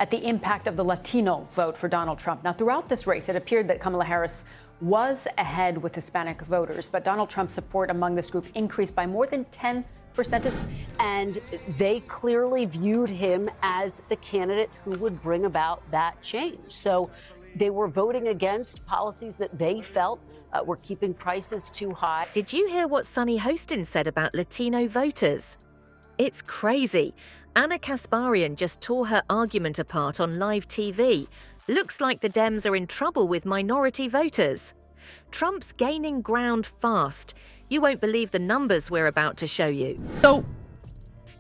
at the impact of the Latino vote for Donald Trump. Now, throughout this race, it appeared that Kamala Harris was ahead with Hispanic voters, but Donald Trump's support among this group increased by more than 10%. And they clearly viewed him as the candidate who would bring about that change. So they were voting against policies that they felt were keeping prices too high. Did you hear what Sunny Hostin said about Latino voters? It's crazy. Anna Kasparian just tore her argument apart on live TV. Looks like the Dems are in trouble with minority voters. Trump's gaining ground fast. You won't believe the numbers we're about to show you. So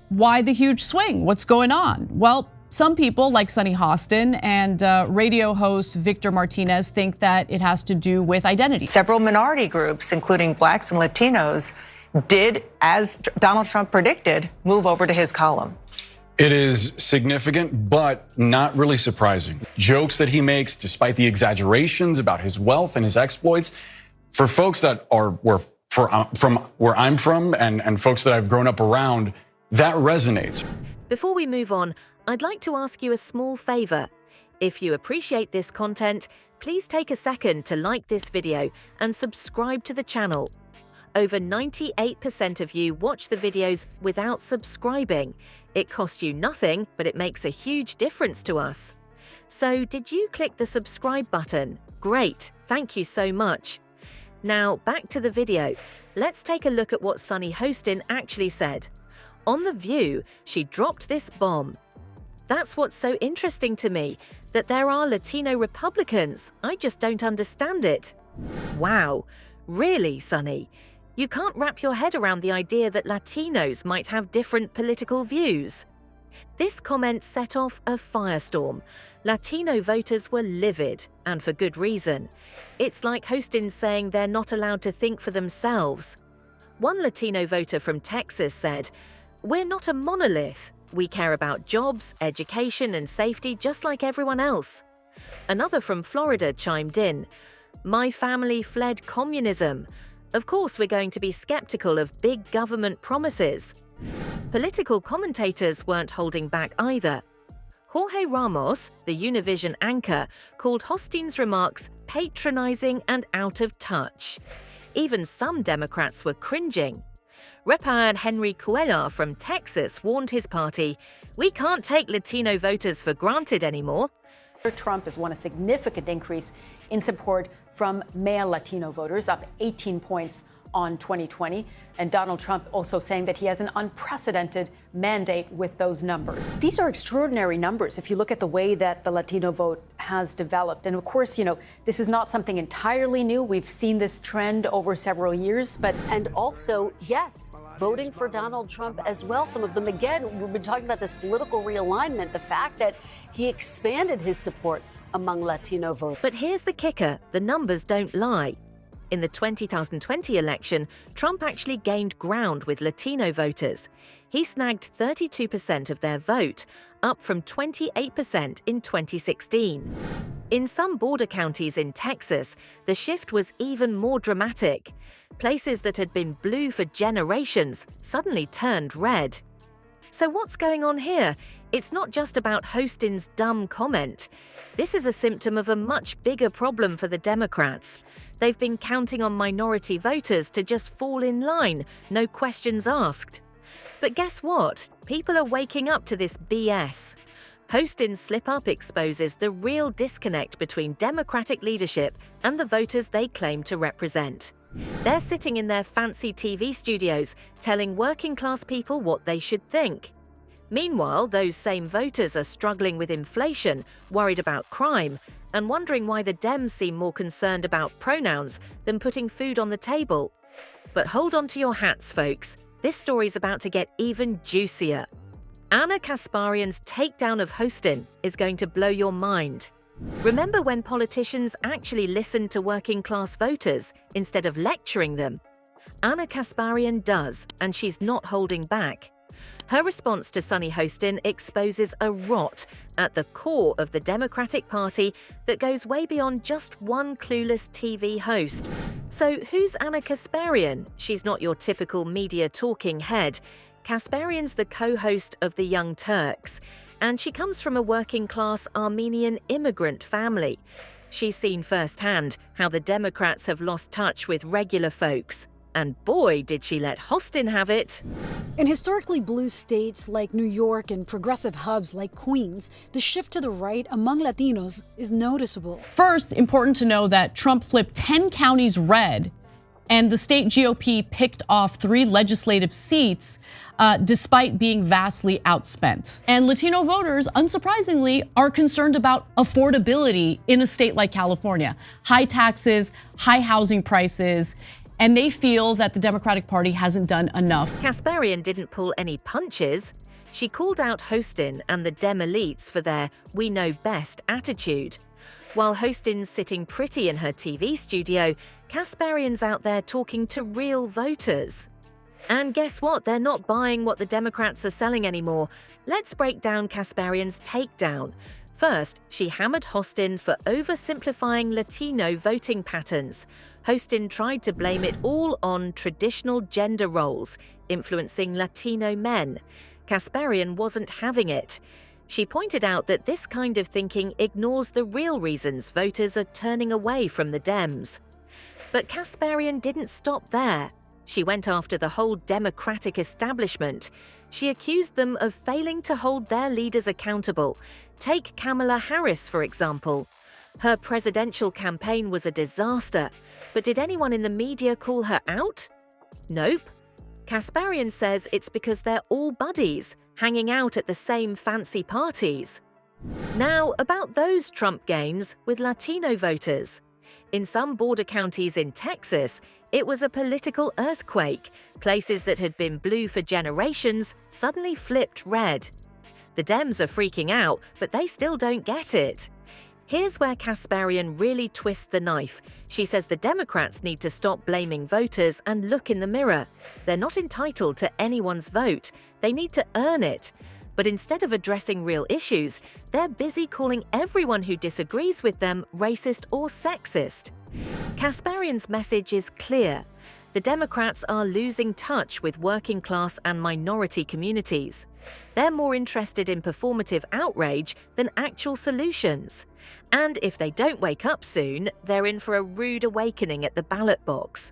why the huge swing? What's going on? Well, some people, like Sunny Hostin and radio host Victor Martinez, think that it has to do with identity. Several minority groups, including blacks and Latinos, did, as Donald Trump predicted, move over to his column. It is significant, but not really surprising. Jokes that he makes, despite the exaggerations about his wealth and his exploits, for folks that from where I'm from and folks that I've grown up around, that resonates. Before we move on, I'd like to ask you a small favor. If you appreciate this content, please take a second to like this video and subscribe to the channel. Over 98% of you watch the videos without subscribing. It costs you nothing, but it makes a huge difference to us. So did you click the subscribe button? Great, thank you so much. Now back to the video. Let's take a look at what Sunny Hostin actually said. On The View, she dropped this bomb. That's what's so interesting to me, that there are Latino Republicans. I just don't understand it. Wow, really, Sunny? You can't wrap your head around the idea that Latinos might have different political views. This comment set off a firestorm. Latino voters were livid, and for good reason. It's like Hostin saying they're not allowed to think for themselves. One Latino voter from Texas said, "We're not a monolith. We care about jobs, education, and safety just like everyone else." Another from Florida chimed in, "My family fled communism. Of course, we're going to be skeptical of big government promises." Political commentators weren't holding back either. Jorge Ramos, the Univision anchor, called Hostin's remarks patronizing and out of touch. Even some Democrats were cringing. Representative Henry Cuellar from Texas warned his party, "We can't take Latino voters for granted anymore." Trump has won a significant increase in support from male Latino voters, up 18 points on 2020. And Donald Trump also saying that he has an unprecedented mandate with those numbers. These are extraordinary numbers if you look at the way that the Latino vote has developed. And of course, this is not something entirely new. We've seen this trend over several years, but... And also, yes, voting for Donald Trump as well. Some of them, again, we've been talking about this political realignment, the fact that he expanded his support among Latino voters. But here's the kicker, the numbers don't lie. In the 2020 election, Trump actually gained ground with Latino voters. He snagged 32% of their vote, up from 28% in 2016. In some border counties in Texas, the shift was even more dramatic. Places that had been blue for generations suddenly turned red. So what's going on here? It's not just about Hostin's dumb comment. This is a symptom of a much bigger problem for the Democrats. They've been counting on minority voters to just fall in line, no questions asked. But guess what? People are waking up to this BS. Hostin's slip-up exposes the real disconnect between Democratic leadership and the voters they claim to represent. They're sitting in their fancy TV studios telling working-class people what they should think. Meanwhile, those same voters are struggling with inflation, worried about crime, and wondering why the Dems seem more concerned about pronouns than putting food on the table. But hold on to your hats, folks. This story's about to get even juicier. Anna Kasparian's takedown of Hostin is going to blow your mind. Remember when politicians actually listened to working-class voters instead of lecturing them? Anna Kasparian does, and she's not holding back. Her response to Sunny Hostin exposes a rot at the core of the Democratic Party that goes way beyond just one clueless TV host. So who's Anna Kasparian? She's not your typical media talking head. Kasparian's the co-host of The Young Turks, and she comes from a working-class Armenian immigrant family. She's seen firsthand how the Democrats have lost touch with regular folks. And boy, did she let Hostin have it. In historically blue states like New York and progressive hubs like Queens, the shift to the right among Latinos is noticeable. First, important to know that Trump flipped 10 counties red, and the state GOP picked off 3 legislative seats despite being vastly outspent. And Latino voters, unsurprisingly, are concerned about affordability in a state like California. High taxes, high housing prices, and they feel that the Democratic Party hasn't done enough. Kasparian didn't pull any punches. She called out Hostin and the Dem elites for their "we know best" attitude. While Hostin's sitting pretty in her TV studio, Kasparian's out there talking to real voters. And guess what? They're not buying what the Democrats are selling anymore. Let's break down Kasparian's takedown. First, she hammered Hostin for oversimplifying Latino voting patterns. Hostin tried to blame it all on traditional gender roles, influencing Latino men. Kasparian wasn't having it. She pointed out that this kind of thinking ignores the real reasons voters are turning away from the Dems. But Kasparian didn't stop there. She went after the whole Democratic establishment. She accused them of failing to hold their leaders accountable. Take Kamala Harris, for example. Her presidential campaign was a disaster, but did anyone in the media call her out? Nope. Kasparian says it's because they're all buddies, hanging out at the same fancy parties. Now, about those Trump gains with Latino voters. In some border counties in Texas, it was a political earthquake. Places that had been blue for generations suddenly flipped red. The Dems are freaking out, but they still don't get it. Here's where Kasparian really twists the knife. She says the Democrats need to stop blaming voters and look in the mirror. They're not entitled to anyone's vote. They need to earn it. But instead of addressing real issues, they're busy calling everyone who disagrees with them racist or sexist. Kasparian's message is clear. The Democrats are losing touch with working class and minority communities. They're more interested in performative outrage than actual solutions. And if they don't wake up soon, they're in for a rude awakening at the ballot box.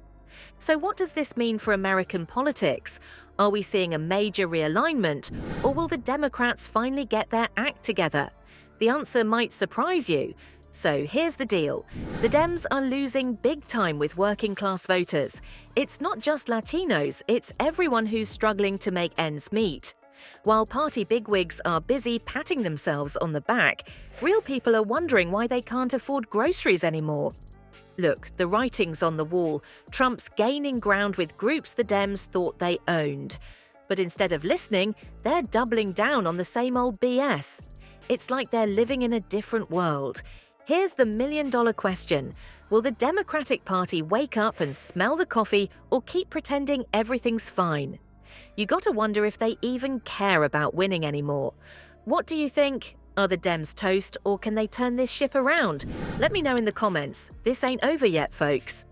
So what does this mean for American politics? Are we seeing a major realignment, or will the Democrats finally get their act together? The answer might surprise you. So here's the deal. The Dems are losing big time with working class voters. It's not just Latinos, it's everyone who's struggling to make ends meet. While party bigwigs are busy patting themselves on the back, real people are wondering why they can't afford groceries anymore. Look, the writing's on the wall. Trump's gaining ground with groups the Dems thought they owned. But instead of listening, they're doubling down on the same old BS. It's like they're living in a different world. Here's the million-dollar question. Will the Democratic Party wake up and smell the coffee or keep pretending everything's fine? You gotta wonder if they even care about winning anymore. What do you think? Are the Dems toast, or can they turn this ship around? Let me know in the comments. This ain't over yet, folks.